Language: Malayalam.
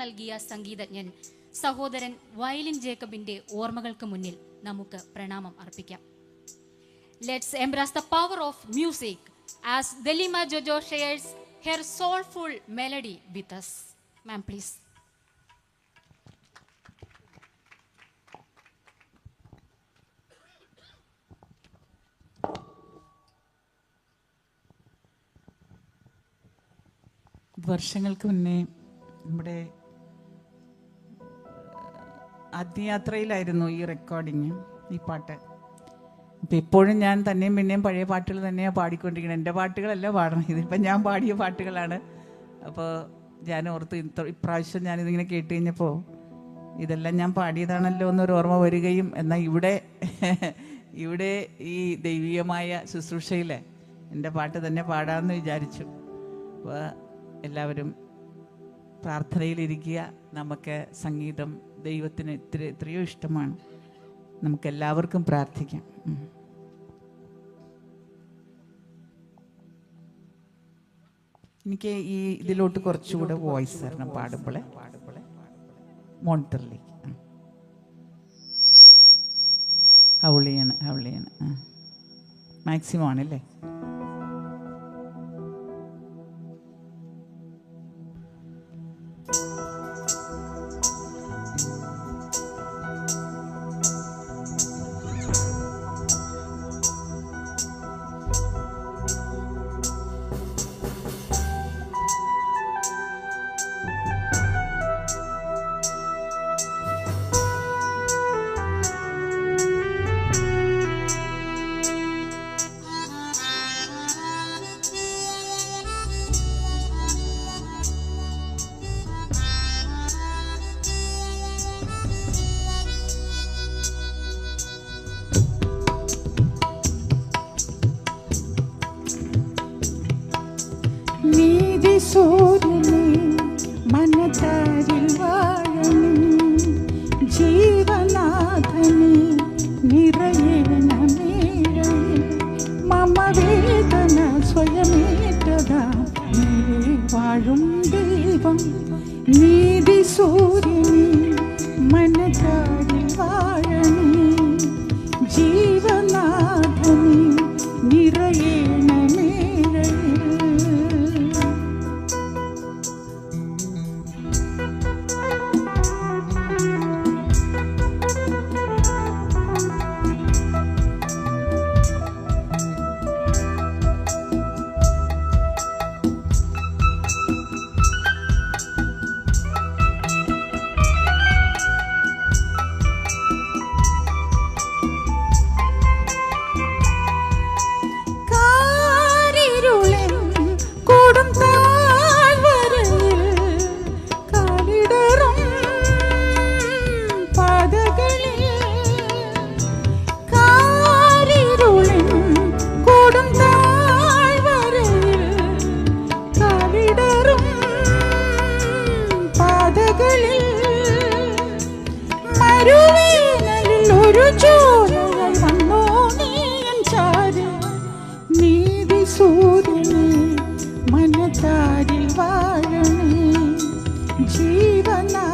നൽകിയ സംഗീതജ്ഞൻ സഹോദരൻ വയലിൻ ജേക്കബിന്റെ ഓർമ്മകൾക്ക് മുന്നിൽ നമുക്ക് പ്രണാമം അർപ്പിക്കാം. Let's embrace the power of music as Daleema Jojo shares her soulful melody with us. Ma'am, please. വർഷങ്ങൾക്ക് മുന്നേ നമ്മുടെ ആദ്യയാത്രയിലായിരുന്നു ഈ റെക്കോർഡിങ്, ഈ പാട്ട്. അപ്പം ഇപ്പോഴും ഞാൻ തന്നെയും പിന്നെയും പഴയ പാട്ടുകൾ തന്നെയാണ് പാടിക്കൊണ്ടിരിക്കുന്നത്. എൻ്റെ പാട്ടുകളല്ല പാടണം, ഇതിപ്പം ഞാൻ പാടിയ പാട്ടുകളാണ്. അപ്പോൾ ഞാൻ ഓർത്ത് ഇപ്രാവശ്യം ഞാനിതിങ്ങനെ കേട്ട് കഴിഞ്ഞപ്പോൾ ഇതെല്ലാം ഞാൻ പാടിയതാണല്ലോ എന്നൊരു ഓർമ്മ വരികയും, എന്നാൽ ഇവിടെ ഈ ദൈവീയമായ ശുശ്രൂഷയിൽ എൻ്റെ പാട്ട് തന്നെ പാടാമെന്ന് വിചാരിച്ചു. അപ്പോൾ എല്ലാവരും പ്രാർത്ഥനയിലിരിക്കുക. നമുക്ക് സംഗീതം ദൈവത്തിന് എത്രയോ ഇഷ്ടമാണ്. നമുക്കെല്ലാവർക്കും പ്രാർത്ഥിക്കാം. എനിക്ക് ഈ ഇതിലോട്ട് കുറച്ചുകൂടെ വോയിസ് തരണം പാടുമ്പോളെ, മോണിറ്ററിലേക്ക് ഹൗളിയാണ് മാക്സിമം ആണല്ലേ. സൂര്യനെ മനതാരിൽ വാഴണേ, ജീവനാഥനെ നിറയേണമേഴയിൽ മമ വേദന സ്വയമേറ്റതാ നീ വാഴും ദൈവം. നീതി സൂര്യനെ മനതാരിൽ വാഴണേ, ജീവനാഥനെ നിറയേണമേഴയിൽ സൂര്യനെ മനതാരിൽ വാഴണേ, ജീവനാ